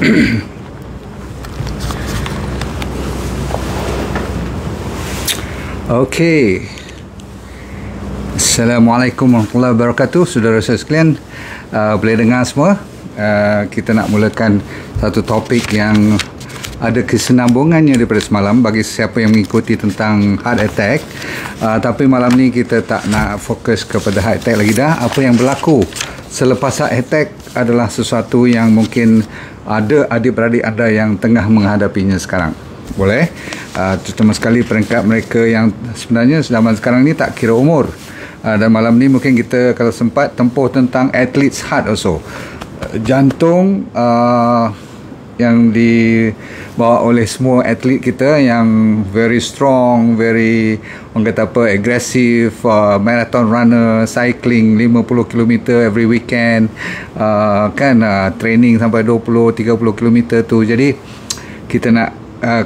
Okey. Assalamualaikum warahmatullahi wabarakatuh. Saudara-saudara sekalian, boleh dengar semua? Kita nak mulakan satu topik yang ada kesinambungannya daripada semalam bagi siapa yang mengikuti tentang heart attack. Tapi malam ni kita tak nak fokus kepada heart attack lagi dah. Apa yang berlaku selepas heart attack adalah sesuatu yang mungkin ada adik-beradik anda yang tengah menghadapinya sekarang. Boleh? Terutama sekali peringkat mereka yang sebenarnya zaman sekarang ni tak kira umur. Dan malam ni mungkin kita kalau sempat tempuh tentang athlete's heart also. Jantung yang dibawa oleh semua atlet kita yang very strong, very orang kata apa, aggressive, marathon runner, cycling 50 km every weekend, training sampai 20-30 km tu. Jadi kita nak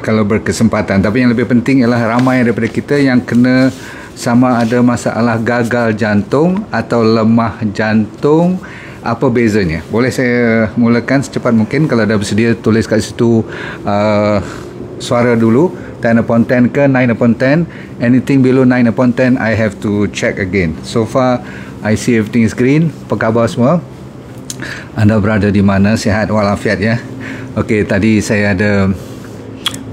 kalau berkesempatan, tapi yang lebih penting ialah ramai daripada kita yang kena sama ada masalah gagal jantung atau lemah jantung. Apa bezanya? Boleh saya mulakan secepat mungkin? Kalau dah bersedia tulis kat situ suara dulu, 10 upon 10 ke 9 upon 10. Anything below 9 upon 10 I have to check again. So far I see everything is green. Apa khabar semua? Anda berada di mana? Sihat walafiat ya. Okey, tadi saya ada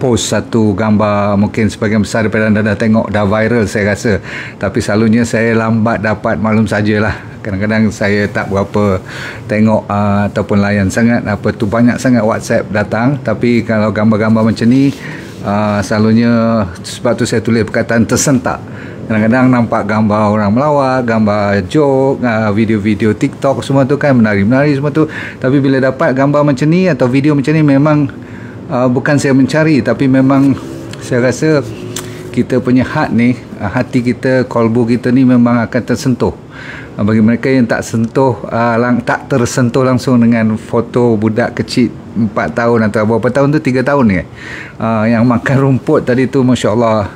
post satu gambar, mungkin sebagian besar daripada anda dah tengok, dah viral saya rasa, tapi selalunya saya lambat dapat maklum sajalah. Kadang-kadang saya tak berapa tengok ataupun layan sangat apa tu, banyak sangat WhatsApp datang. Tapi kalau gambar-gambar macam ni selalunya, sebab tu saya tulis perkataan tersentak. Kadang-kadang nampak gambar orang melawat, gambar joke, video-video TikTok semua tu kan, menari-menari semua tu. Tapi bila dapat gambar macam ni atau video macam ni, memang bukan saya mencari, tapi memang saya rasa kita punya hati kita, kolbu kita ni memang akan tersentuh. Bagi mereka yang tak tersentuh langsung dengan foto budak kecil 4 tahun atau berapa tahun tu, 3 tahun ni yang makan rumput tadi tu, Masya Allah.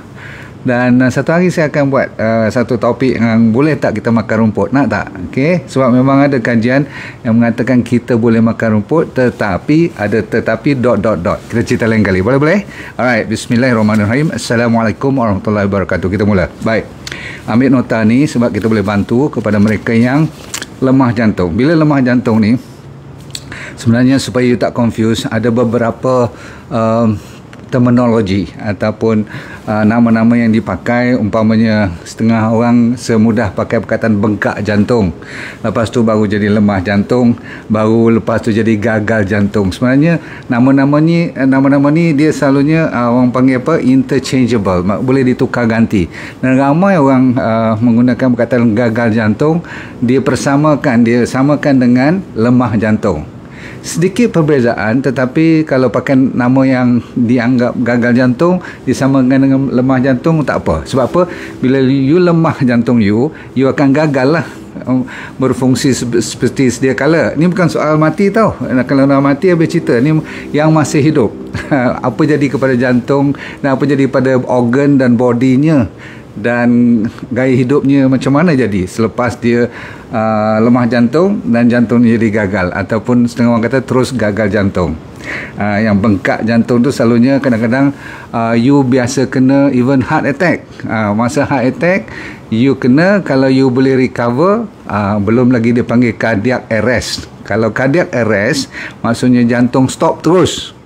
Dan satu hari saya akan buat satu topik yang boleh tak kita makan rumput, nak tak? Okey, sebab memang ada kajian yang mengatakan kita boleh makan rumput, tetapi ada tetapi ... Kita cerita lain kali. Boleh? Alright, bismillahirrahmanirrahim. Assalamualaikum warahmatullahi wabarakatuh. Kita mula. Baik. Ambil nota ni sebab kita boleh bantu kepada mereka yang lemah jantung. Bila lemah jantung ni, sebenarnya supaya you tak confuse, ada beberapa terminologi ataupun nama-nama yang dipakai. Umpamanya setengah orang semudah pakai perkataan bengkak jantung, lepas tu baru jadi lemah jantung, baru lepas tu jadi gagal jantung. Sebenarnya nama-nama ni dia selalunya orang panggil apa, interchangeable, boleh ditukar ganti. Dan ramai orang menggunakan perkataan gagal jantung, dia samakan dengan lemah jantung. Sedikit perbezaan, tetapi kalau pakai nama yang dianggap gagal jantung disamakan dengan lemah jantung, tak apa. Sebab apa? Bila you lemah jantung, you akan gagal lah berfungsi seperti sedia kala. Ni bukan soal mati tau. Kalau dah mati habis cerita. Ni yang masih hidup. Apa jadi kepada jantung dan apa jadi pada organ dan bodinya, dan gaya hidupnya macam mana jadi selepas dia lemah jantung dan jantung jadi gagal, ataupun setengah orang kata terus gagal jantung. Yang bengkak jantung tu selalunya kadang-kadang you biasa kena even heart attack. Masa heart attack you kena, kalau you boleh recover, belum lagi dia panggil cardiac arrest. Kalau cardiac arrest maksudnya jantung stop terus.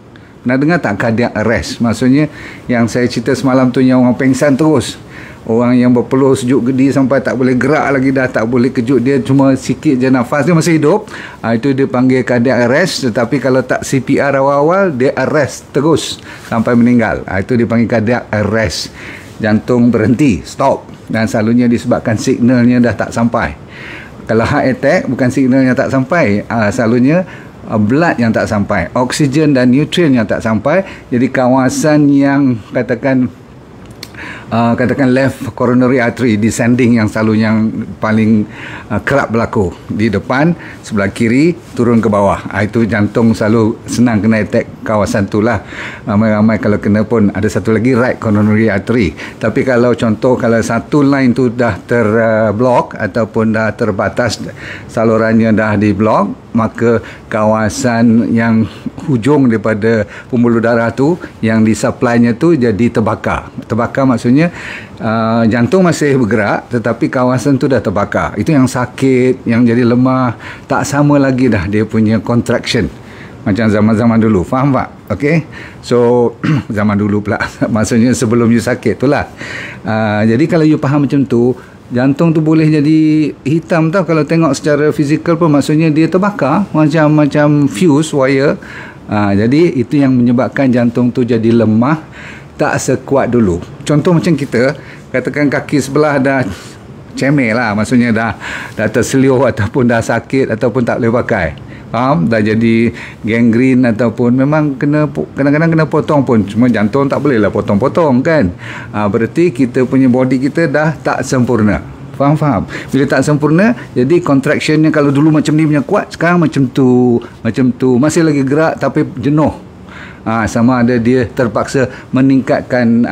Nak dengar tak cardiac arrest? Maksudnya yang saya cerita semalam tu, yang orang pengsan terus, orang yang berpeluh sejuk gedi sampai tak boleh gerak lagi, dah tak boleh kejut, dia cuma sikit je nafas, dia masih hidup. Itu dia panggil cardiac arrest. Tetapi kalau tak CPR awal-awal, dia arrest terus sampai meninggal. Itu dia panggil cardiac arrest. Jantung berhenti, stop. Dan selalunya disebabkan signalnya dah tak sampai. Kalau heart attack bukan signalnya tak sampai, selalunya blood yang tak sampai, oksigen dan nutrien yang tak sampai. Jadi kawasan yang katakan left coronary artery descending yang selalu yang paling kerap berlaku di depan, sebelah kiri turun ke bawah. Itu jantung selalu senang kena attack kawasan itulah. Ramai-ramai kalau kena pun. Ada satu lagi right coronary artery. Tapi kalau contoh, kalau satu line tu dah terblok ataupun dah terbatas, salurannya dah di blok, maka kawasan yang hujung daripada pembuluh darah tu yang disupply-nya tu jadi terbakar. Terbakar maksudnya jantung masih bergerak tetapi kawasan tu dah terbakar. Itu yang sakit, yang jadi lemah, tak sama lagi dah dia punya contraction macam zaman-zaman dulu. Faham tak? Okey. So zaman dulu pula maksudnya sebelum you sakit tu lah. Jadi kalau you faham macam tu, jantung tu boleh jadi hitam tau. Kalau tengok secara fizikal pun maksudnya dia terbakar macam fuse wire. Jadi itu yang menyebabkan jantung tu jadi lemah, tak sekuat dulu. Contoh macam kita, katakan kaki sebelah dah cemeh lah, maksudnya dah terseliuh ataupun dah sakit ataupun tak boleh pakai. Faham? Dah jadi gangrene ataupun memang kadang-kadang kena potong pun. Cuma jantung tak boleh lah potong-potong kan. Berarti kita punya body kita dah tak sempurna. Faham? Bila tak sempurna, jadi contractionnya kalau dulu macam ni punya kuat, sekarang macam tu. Masih lagi gerak tapi jenuh. Sama ada dia terpaksa meningkatkan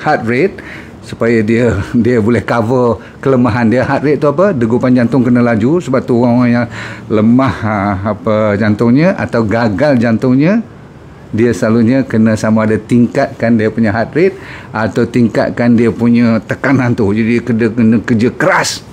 heart rate supaya dia boleh cover kelemahan dia. Heart rate tu apa? Degupan jantung kena laju. Sebab tu orang yang lemah jantungnya atau gagal jantungnya, dia selalunya kena sama ada tingkatkan dia punya heart rate atau tingkatkan dia punya tekanan tu. Jadi kena kerja keras.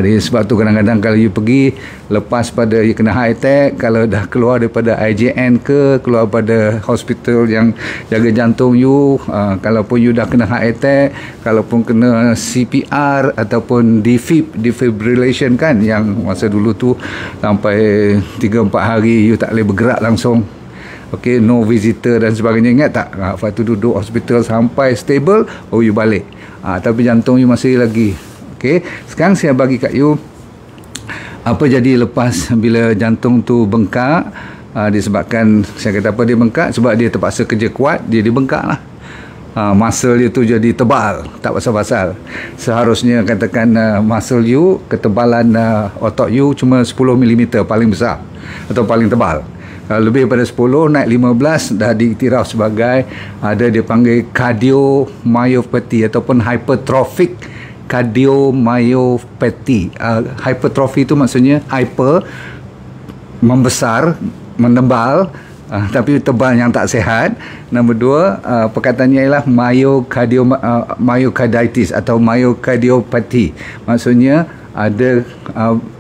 Sebab tu kadang-kadang kalau you pergi lepas pada you kena heart attack, kalau dah keluar daripada IJN ke, keluar pada hospital yang jaga jantung you, kalaupun you dah kena heart attack, kalaupun kena CPR ataupun defibrillation kan, yang masa dulu tu sampai 3-4 hari you tak boleh bergerak langsung. Okey, no visitor dan sebagainya, ingat tak? Lepas tu duduk hospital sampai stable, you balik. Tapi jantung you masih lagi. Okey, sekarang saya bagi kat you apa jadi lepas bila jantung tu bengkak. Disebabkan, saya kata apa dia bengkak, sebab dia terpaksa kerja kuat, dia bengkak lah. Muscle dia tu jadi tebal, tak pasal-pasal. Seharusnya katakan muscle you, ketebalan otot you cuma 10 mm paling besar atau paling tebal. Kalau lebih pada 10, naik 15 dah diiktiraf sebagai ada dia panggil cardiomyopathy ataupun hypertrophic cardiomyopathy. Hypertrophy itu maksudnya hyper, membesar, menebal, tapi tebal yang tak sihat. Nombor 2, perkataannya ialah myocarditis atau myocardiopathy. Maksudnya ada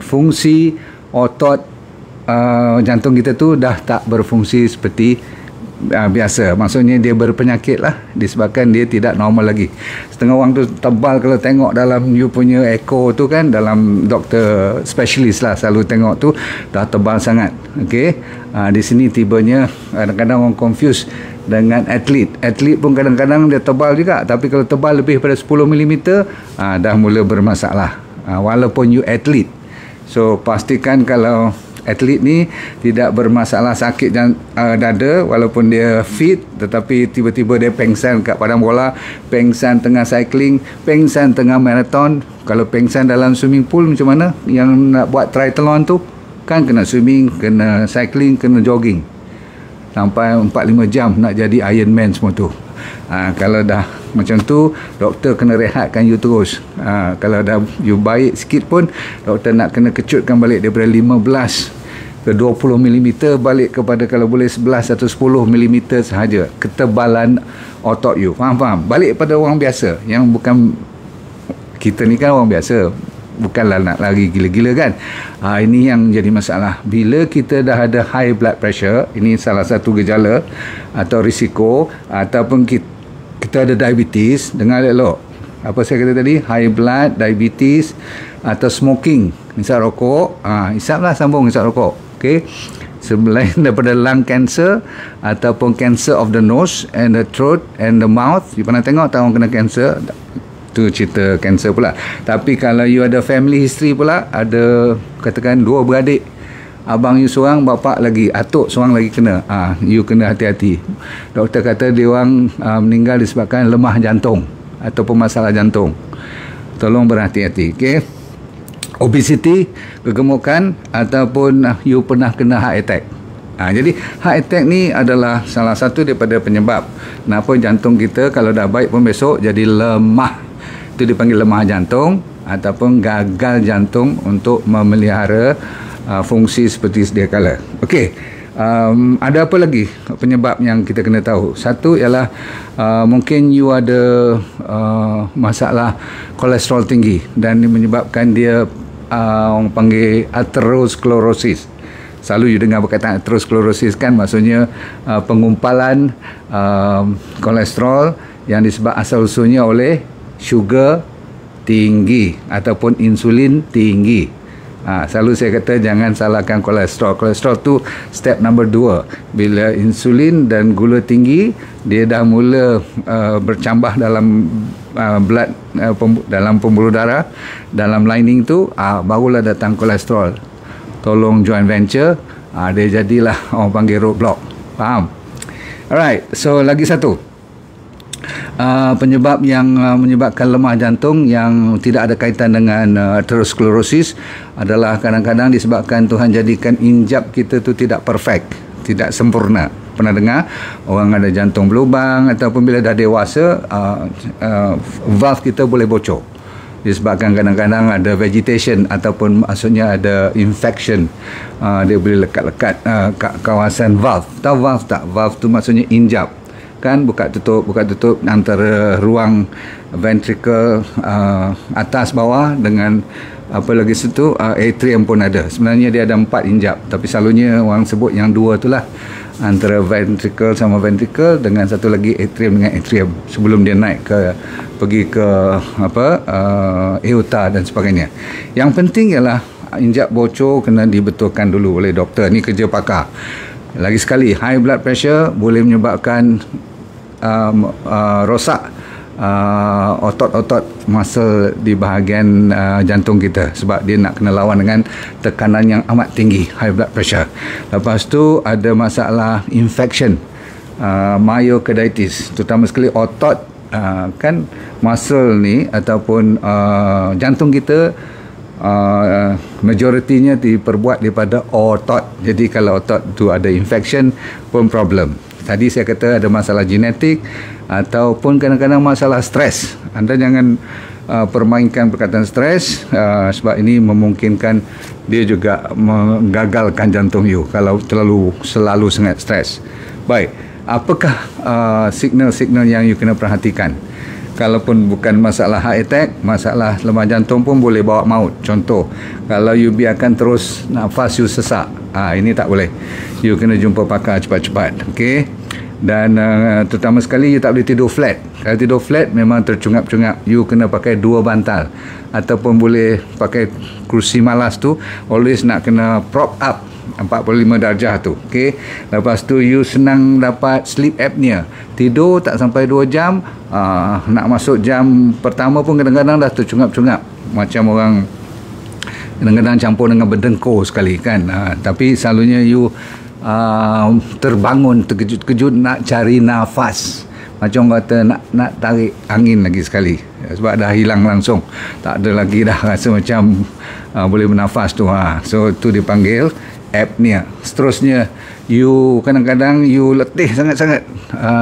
fungsi otot jantung kita tu dah tak berfungsi seperti biasa. Maksudnya dia berpenyakit lah, disebabkan dia tidak normal lagi. Setengah orang tu tebal, kalau tengok dalam you punya echo tu kan, dalam doktor specialist lah selalu tengok tu, dah tebal sangat. Okey, di sini tibanya kadang-kadang orang confuse dengan atlet pun kadang-kadang dia tebal juga, tapi kalau tebal lebih pada 10 mm dah mula bermasalah, walaupun you atlet. So pastikan kalau atlet ni tidak bermasalah sakit dada walaupun dia fit, tetapi tiba-tiba dia pengsan kat padang bola, pengsan tengah cycling, pengsan tengah marathon. Kalau pengsan dalam swimming pool macam mana? Yang nak buat triathlon tu kan kena swimming, kena cycling, kena jogging sampai 4-5 jam nak jadi Ironman semua tu. Kalau dah macam tu, doktor kena rehatkan you terus. Kalau dah you baik sikit pun, doktor nak kena kecutkan balik daripada 15 ke 20 mm balik kepada kalau boleh 11 atau 10 mm sahaja ketebalan otot you. Faham? Balik pada orang biasa, yang bukan kita ni kan orang biasa, bukanlah nak lari gila-gila kan. Ini yang jadi masalah. Bila kita dah ada high blood pressure, ini salah satu gejala atau risiko, ataupun kita ada diabetes. Dengar elok apa saya kata tadi, high blood, diabetes atau smoking, hisap rokok. Hisaplah, sambung hisap rokok. Okey, selain daripada lung cancer ataupun cancer of the nose and the throat and the mouth. You pernah tengok tak orang kena cancer? Tu cerita cancer pula. Tapi kalau you ada family history pula, ada katakan 2 beradik, abang you seorang, bapak lagi, atuk seorang lagi kena, you kena hati-hati. Doktor kata dia orang meninggal disebabkan lemah jantung ataupun masalah jantung. Tolong berhati-hati. Okey, obesity, kegemukan, ataupun you pernah kena heart attack. Jadi heart attack ni adalah salah satu daripada penyebab kenapa jantung kita kalau dah baik pun besok jadi lemah. Itu dipanggil lemah jantung ataupun gagal jantung untuk memelihara fungsi seperti sedia kala. Okey. Ada apa lagi penyebab yang kita kena tahu? Satu ialah mungkin you ada masalah kolesterol tinggi dan menyebabkan dia orang panggil atherosclerosis. Selalu you dengar perkataan atherosclerosis kan, maksudnya pengumpalan kolesterol yang disebab asal usulnya oleh sugar tinggi ataupun insulin tinggi. Selalu saya kata jangan salahkan kolesterol. Kolesterol tu step number 2. Bila insulin dan gula tinggi, dia dah mula bercambah dalam blood, dalam pembuluh darah, dalam lining tu, barulah datang kolesterol. Tolong joint venture, dia jadilah orang panggil roadblock. Faham? Alright, so lagi satu penyebab yang menyebabkan lemah jantung yang tidak ada kaitan dengan atherosclerosis adalah kadang-kadang disebabkan Tuhan jadikan injap kita tu tidak perfect, tidak sempurna. Pernah dengar orang ada jantung berlubang ataupun bila dah dewasa valve kita boleh bocor disebabkan kadang-kadang ada vegetation ataupun maksudnya ada infection. Dia boleh lekat-lekat kawasan valve. Tahu valve tak? Valve tu maksudnya injap kan, buka tutup antara ruang ventricle atas bawah dengan apa lagi situ atrium pun ada. Sebenarnya dia ada 4 injap, tapi selalunya orang sebut yang 2 itulah, antara ventricle sama ventricle dengan satu lagi atrium dengan atrium, sebelum dia naik pergi ke aorta dan sebagainya. Yang penting ialah injap bocor kena dibetulkan dulu oleh doktor. Ni kerja pakar. Lagi sekali, high blood pressure boleh menyebabkan rosak otot-otot muscle di bahagian jantung kita, sebab dia nak kena lawan dengan tekanan yang amat tinggi, high blood pressure. Lepas tu ada masalah infection, myocarditis, terutama sekali otot, kan muscle ni ataupun jantung kita majoritinya diperbuat daripada otot. Jadi kalau otot tu ada infection pun problem. Tadi saya kata ada masalah genetik ataupun kadang-kadang masalah stres. Anda jangan permainkan perkataan stres, sebab ini memungkinkan dia juga menggagalkan jantung you kalau selalu sangat stres. Baik, apakah signal-signal yang you kena perhatikan? Kalaupun bukan masalah heart attack, masalah lemah jantung pun boleh bawa maut. Contoh, kalau you biarkan terus nafas you sesak, ini tak boleh. You kena jumpa pakar cepat-cepat. Okey. Dan terutama sekali you tak boleh tidur flat. Kalau tidur flat memang tercungap-cungap. You kena pakai 2 bantal ataupun boleh pakai kerusi malas tu, always nak kena prop up 45 darjah tu. Okey. Lepas tu you senang dapat sleep apnea. Tidur tak sampai 2 jam, nak masuk jam pertama pun kadang-kadang dah tercungap-cungap. Macam orang kadang-kadang campur dengan berdengkur sekali kan. Tapi selalunya you terbangun terkejut-kejut nak cari nafas, macam kata nak tarik angin lagi sekali, sebab dah hilang langsung, tak ada lagi dah rasa macam boleh bernafas tu. So tu dipanggil apnea. Seterusnya you kadang-kadang you letih sangat-sangat,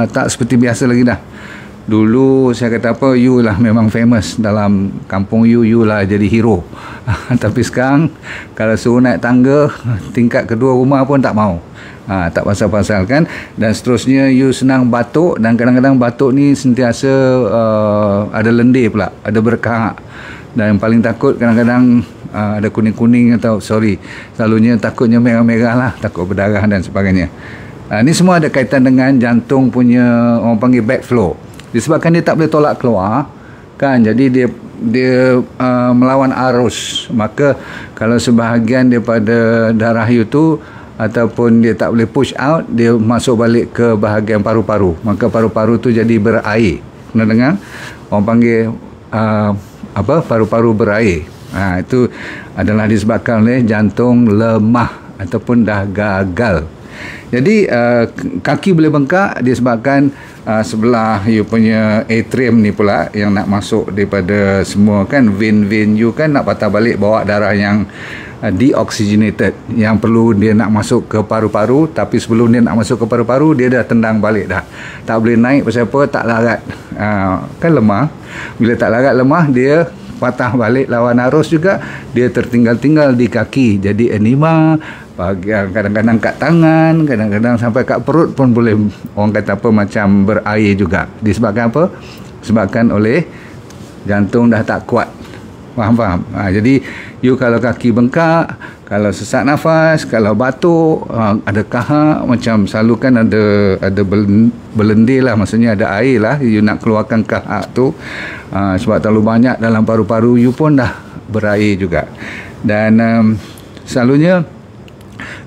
tak seperti biasa lagi dah. Dulu saya kata apa, you lah memang famous dalam kampung you lah jadi hero. Tapi sekarang kalau suruh naik tangga tingkat kedua rumah pun tak mau. Tak pasal-pasal kan. Dan seterusnya you senang batuk, dan kadang-kadang batuk ni sentiasa ada lendir pula, ada berkahak. Dan yang paling takut kadang-kadang ada kuning-kuning atau selalunya takutnya merah-merah lah, takut berdarah dan sebagainya. Ni semua ada kaitan dengan jantung punya orang panggil backflow. Disebabkan dia tak boleh tolak keluar kan, jadi dia melawan arus. Maka kalau sebahagian daripada darah you tu ataupun dia tak boleh push out, dia masuk balik ke bahagian paru-paru, maka paru-paru tu jadi berair. Pernah dengar orang panggil paru-paru berair? Itu adalah disebabkan oleh jantung lemah ataupun dah gagal. Jadi kaki boleh bengkak disebabkan sebelah you punya atrium ni pula yang nak masuk daripada semua kan, vein you kan nak patah balik bawa darah yang deoxygenated, yang perlu dia nak masuk ke paru-paru, tapi sebelum dia nak masuk ke paru-paru dia dah tendang balik dah, tak boleh naik. Pasal apa? Tak larat. Kan lemah. Bila tak larat lemah, dia patah balik lawan arus juga, dia tertinggal-tinggal di kaki, jadi enema. Kadang-kadang kat tangan, kadang-kadang sampai kat perut pun boleh, orang kata apa, macam berair juga. Disebabkan apa? Disebabkan oleh jantung dah tak kuat. Faham? Jadi you kalau kaki bengkak, kalau sesak nafas, kalau batuk, ada kahak, macam selalu kan ada belendir lah, maksudnya ada air lah, you nak keluarkan kahak tu, sebab terlalu banyak dalam paru-paru you pun dah berair juga. Dan selalunya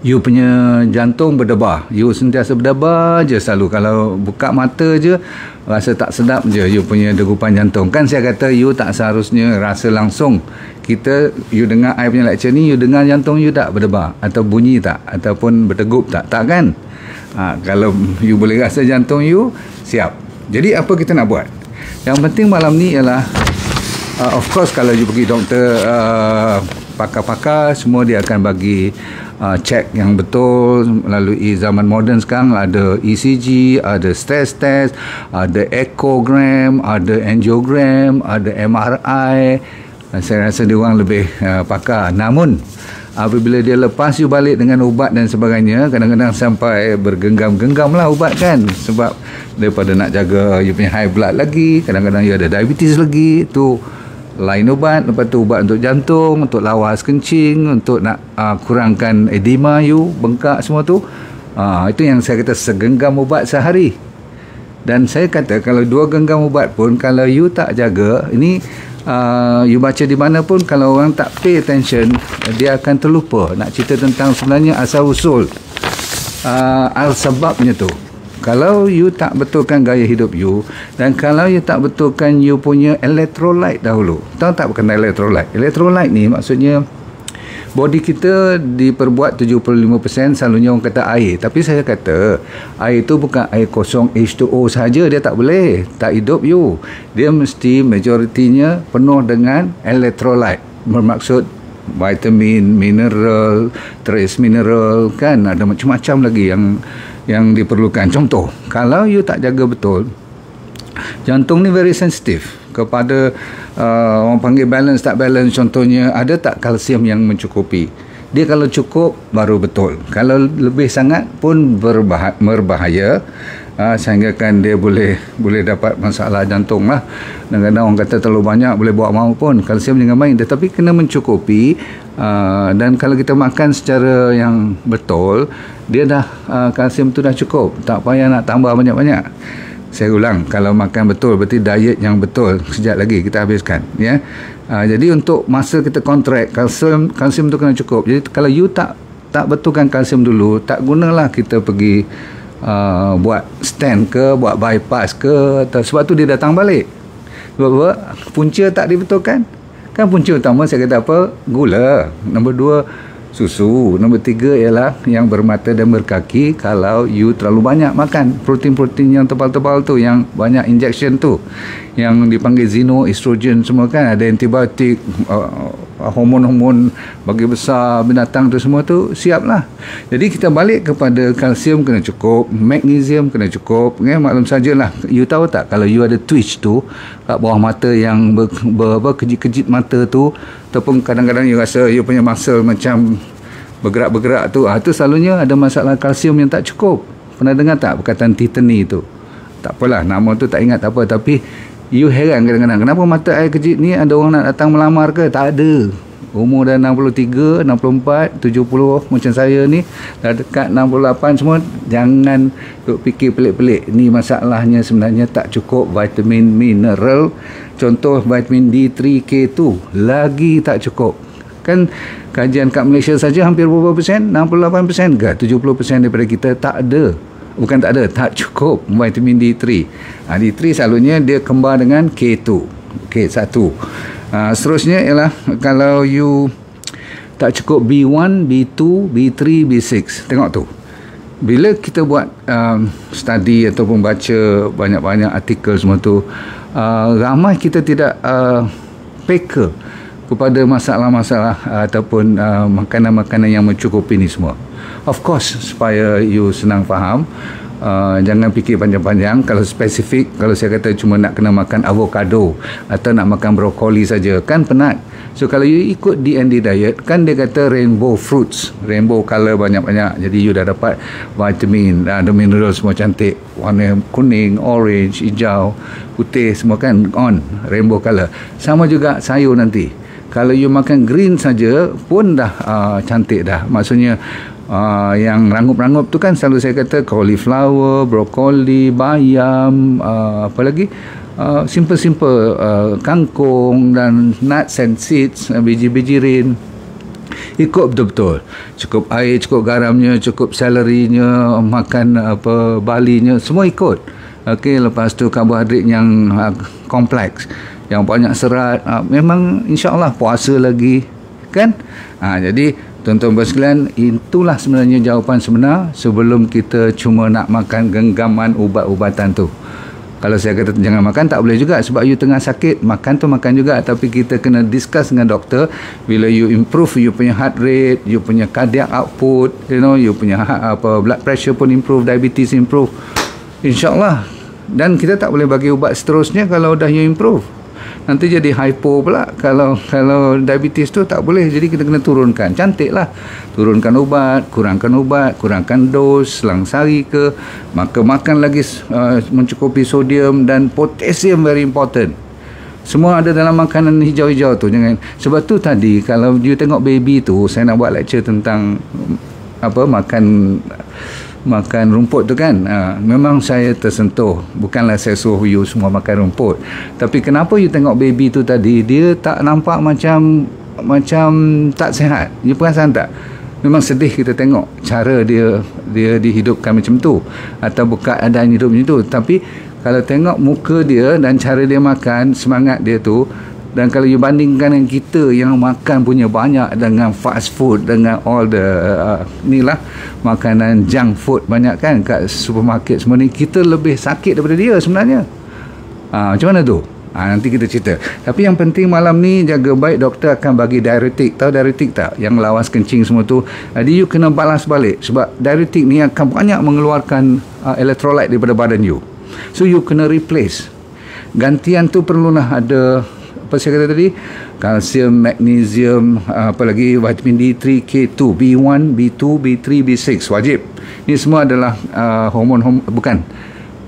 you punya jantung berdebar, you sentiasa berdebar je selalu. Kalau buka mata je rasa tak sedap je you punya degupan jantung. Kan saya kata you tak seharusnya rasa langsung. You dengar I punya lecture ni, you dengar jantung you tak berdebar atau bunyi tak, ataupun berdegup tak kan? Kalau you boleh rasa jantung you siap. Jadi apa kita nak buat? Yang penting malam ni ialah of course kalau you pergi doktor, pakar-pakar semua dia akan bagi cek yang betul melalui zaman moden. Sekarang ada ECG, ada stress test, ada echogram, ada angiogram, ada MRI. Saya rasa dia orang lebih pakar. Namun apabila dia lepas you balik dengan ubat dan sebagainya, kadang-kadang sampai bergenggam-genggam lah ubat kan, sebab daripada nak jaga you punya high blood lagi, kadang-kadang you ada diabetes lagi, tu lain ubat. Lepas tu ubat untuk jantung, untuk lawas kencing, untuk nak kurangkan edema you, bengkak semua tu. Itu yang saya kata segenggam ubat sehari. Dan saya kata kalau 2 genggam ubat pun, kalau you tak jaga, ini you baca di mana pun, kalau orang tak pay attention, dia akan terlupa nak cerita tentang sebenarnya asal usul sebabnya tu. Kalau you tak betulkan gaya hidup you, dan kalau you tak betulkan you punya electrolyte dahulu. Tahu tak berkenaan electrolyte? Electrolyte ni maksudnya body kita diperbuat 75% selalunya orang kata air. Tapi saya kata air tu bukan air kosong H2O saja, dia tak boleh, tak hidup you. Dia mesti majoritinya penuh dengan electrolyte. Bermaksud vitamin, mineral, trace mineral, kan ada macam-macam lagi yang diperlukan. Contoh, kalau you tak jaga betul, jantung ni very sensitive kepada orang panggil balance tak balance. Contohnya, ada tak kalsium yang mencukupi? Dia kalau cukup baru betul, kalau lebih sangat pun berbahaya, sehingga kan dia boleh dapat masalah jantung lah. Kadang-kadang orang kata terlalu banyak boleh buat maut pun. Kalsium jangan main, tetapi kena mencukupi. Dan kalau kita makan secara yang betul, dia dah kalsium tu dah cukup, tak payah nak tambah banyak-banyak. Saya ulang, kalau makan betul, berarti diet yang betul. Sekejap lagi kita habiskan, ya. Jadi untuk masa kita kontrak, kalsium tu kena cukup. Jadi kalau you tak betulkan kalsium dulu, tak gunalah kita pergi buat stent ke, buat bypass ke, sebab tu dia datang balik. Sebab punca tak dibetulkan. Kan punca utama saya kata apa? Gula. Nombor 2, susu. Nombor 3 ialah yang bermata dan berkaki. Kalau you terlalu banyak makan protein-protein yang tebal-tebal tu, yang banyak injection tu, yang dipanggil xenoestrogen semua, kan ada antibiotik, hormon-hormon bagi besar binatang tu semua tu, siaplah. Jadi kita balik kepada kalsium kena cukup, magnesium kena cukup, ya. Maklum sajalah, you tahu tak, kalau you ada twitch tu kat bawah mata, yang kejit-kejit mata tu, ataupun kadang-kadang you rasa you punya muscle macam bergerak-bergerak tu, tu selalunya ada masalah kalsium yang tak cukup. Pernah dengar tak perkataan tetany tu? Tak apalah, nama tu tak ingat, tak apa, tapi you heran kadang-kadang, kenapa mata air kejit ni ada orang nak datang melamar ke? Tak ada. Umur dah 63, 64, 70 macam saya ni, dah dekat 68 semua. Jangan duk fikir pelik-pelik. Ni masalahnya sebenarnya tak cukup vitamin, mineral. Contoh vitamin D3, K2 lagi tak cukup. Kan kajian kat Malaysia saja hampir berapa persen? 68% ke 70% daripada kita tak ada. Bukan tak ada, tak cukup vitamin D3. D3 selalunya dia kembar dengan K2, K1. Seterusnya ialah kalau you tak cukup B1, B2, B3, B6. Tengok tu. Bila kita buat study ataupun baca banyak-banyak artikel semua tu, ramai kita tidak peka kepada masalah-masalah ataupun makanan-makanan yang mencukupi ni semua. Of course, supaya you senang faham, Jangan fikir panjang-panjang. Kalau spesifik, kalau saya kata cuma nak kena makan avocado atau nak makan brokoli saja, kan penat. So kalau you ikut D&D diet, kan dia kata rainbow fruits, rainbow color banyak-banyak. Jadi you dah dapat vitamin, ada mineral semua cantik, warna kuning, orange, hijau, putih, semua kan on rainbow color. Sama juga sayur nanti. Kalau you makan green saja pun dah cantik dah. Maksudnya yang rangup-rangup tu kan selalu saya kata cauliflower, brokoli, bayam, apa lagi, simple-simple, kangkung dan nuts and seeds, biji-biji rin. Ikut betul-betul, cukup air, cukup garamnya, cukup selerinya, makan balinya, semua ikut. Okey, lepas tu karbohidrat yang kompleks, yang banyak serat, memang insya-Allah puasa lagi kan. Jadi tuan-tuan sekalian, itulah sebenarnya jawapan sebenar sebelum kita cuma nak makan genggaman ubat-ubatan tu. Kalau saya kata jangan makan, tak boleh juga, sebab you tengah sakit, makan tu makan juga, tapi kita kena discuss dengan doktor. Bila you improve you punya heart rate, you punya cardiac output, you punya blood pressure pun improve, diabetes improve, insya-Allah. Dan kita tak boleh bagi ubat seterusnya kalau dah you improve. Nanti jadi hypo pula. Kalau diabetes tu tak boleh. Jadi kita kena turunkan. Cantiklah. Turunkan ubat, kurangkan dos, selang sehari ke. Maka makan lagi mencukupi sodium dan potasium, very important. Semua ada dalam makanan hijau-hijau tu. Jangan. Sebab tu tadi kalau you tengok baby tu, saya nak buat lecture tentang makan rumput tu kan. Memang saya tersentuh. Bukanlah saya suruh you semua makan rumput, tapi kenapa you tengok baby tu tadi, dia tak nampak macam tak sihat. You perasan tak? Memang sedih kita tengok cara dia dihidupkan macam tu, atau keadaan hidup macam tu. Tapi kalau tengok muka dia dan cara dia makan, semangat dia tu, dan kalau you bandingkan dengan kita yang makan punya banyak dengan fast food, dengan all the makanan junk food banyak kan kat supermarket semua ni, kita lebih sakit daripada dia sebenarnya. Macam mana tu? Nanti kita cerita. Tapi yang penting malam ni jaga baik, doktor akan bagi diuretik. Tahu diuretik tak? Yang lawas kencing semua tu. Jadi you kena balas balik, sebab diuretik ni akan banyak mengeluarkan electrolyte daripada badan you. So you kena replace. Gantian tu perlulah ada, apa saya kata tadi, kalsium, magnesium, apa lagi, vitamin D3, K2, B1, B2, B3, B6 wajib. Ini semua adalah bukan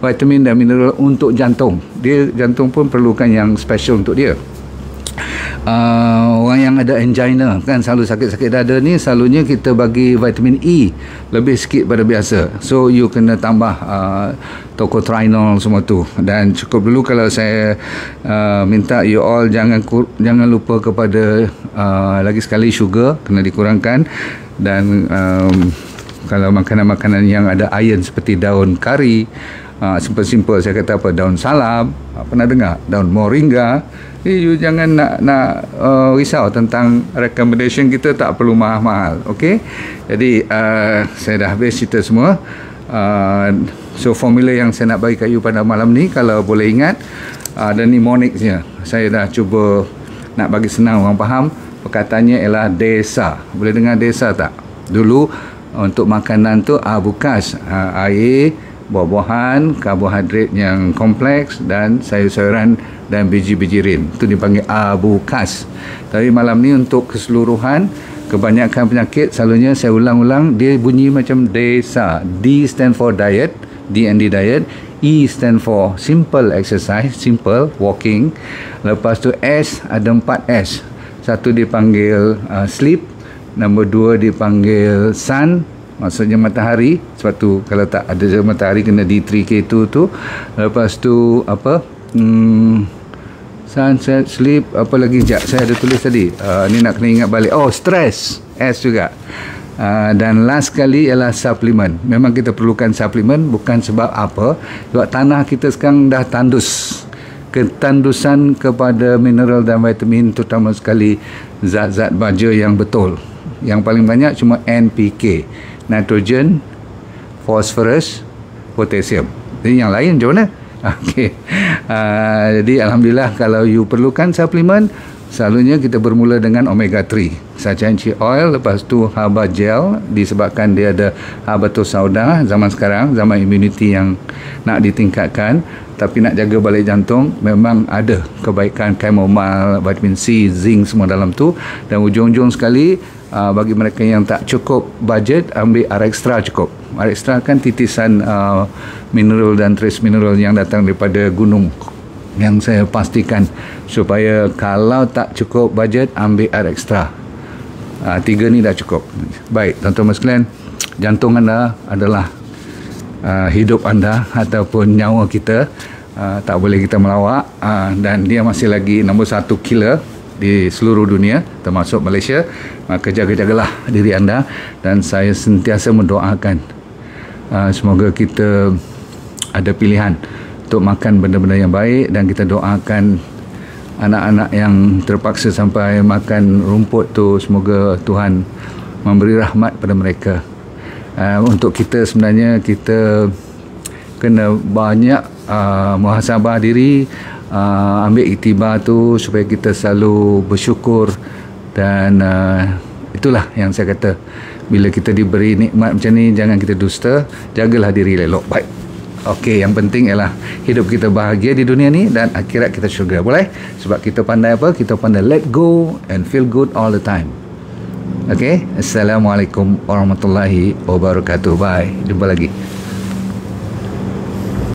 vitamin dan mineral untuk jantung. Jantung pun perlukan yang special untuk dia. Orang yang ada angina kan, selalu sakit-sakit dada ni, selalunya kita bagi vitamin E lebih sikit pada biasa. So you kena tambah tocotrienol semua tu. Dan cukup dulu kalau saya minta you all jangan lupa kepada lagi sekali sugar kena dikurangkan. Dan kalau makanan-makanan yang ada iron seperti daun kari, simple-simple saya kata daun salam, pernah dengar daun moringa. You jangan nak risau tentang recommendation kita, tak perlu mahal-mahal. Okey, jadi saya dah habis cerita semua. So formula yang saya nak bagi kat you pada malam ni, kalau boleh ingat, ada mnemonicsnya. Saya dah cuba nak bagi senang orang faham. Perkataannya ialah desa. Boleh dengar desa tak? Dulu untuk makanan tu bukas, air, buah-buahan, karbohidrat yang kompleks, dan sayur-sayuran dan biji-biji rin. Itu dipanggil abukas. Tapi malam ni untuk keseluruhan, kebanyakan penyakit selalunya saya ulang-ulang, dia bunyi macam desa. D stand for diet, D&D diet. E stand for simple exercise, simple walking. Lepas tu S, ada 4 S. Satu dipanggil sleep, nombor 2 dipanggil sun, maksudnya matahari. Sebab tu kalau tak ada matahari kena D3K2 tu. Lepas tu sunset, sleep, apa lagi, sekejap saya ada tulis tadi, ni nak kena ingat balik. Stress, S juga. Dan last sekali ialah suplemen. Memang kita perlukan suplemen, bukan sebab apa, sebab tanah kita sekarang dah tandus. Ketandusan kepada mineral dan vitamin, terutama sekali zat-zat baja yang betul. Yang paling banyak cuma NPK, nitrogen, phosphorus, potassium. Jadi yang lain macam mana? Okey. Jadi alhamdulillah kalau you perlukan suplemen, Selalunya kita bermula dengan omega 3, Sachainchi oil, lepas tu haba gel, disebabkan dia ada habatus sauda zaman sekarang, zaman immunity yang nak ditingkatkan. Tapi nak jaga balik jantung, memang ada kebaikan chamomile, vitamin C, zinc semua dalam tu. Dan ujung-ujung sekali, bagi mereka yang tak cukup budget, ambil Arextra cukup. Arextra kan titisan mineral dan trace mineral yang datang daripada gunung, yang saya pastikan supaya kalau tak cukup budget, ambil Arextra. 3 ni dah cukup. Baik, tuan-tuan sekalian, jantung anda adalah hidup anda ataupun nyawa kita. Tak boleh kita melawak, dan dia masih lagi nombor 1 killer di seluruh dunia termasuk Malaysia. Maka jaga-jagalah diri anda, dan saya sentiasa mendoakan semoga kita ada pilihan untuk makan benda-benda yang baik, dan kita doakan anak-anak yang terpaksa sampai makan rumput tu, semoga Tuhan memberi rahmat pada mereka. Untuk kita sebenarnya, kita kena banyak muhasabah diri, ambil iktibar tu supaya kita selalu bersyukur. Dan itulah yang saya kata, bila kita diberi nikmat macam ni, jangan kita dusta, jagalah diri elok. Baik, okey, yang penting ialah hidup kita bahagia di dunia ni dan akhirat kita syurga. Boleh? Sebab kita pandai apa? Kita pandai let go and feel good all the time. Okey, Assalamualaikum warahmatullahi wabarakatuh. Bye, jumpa lagi.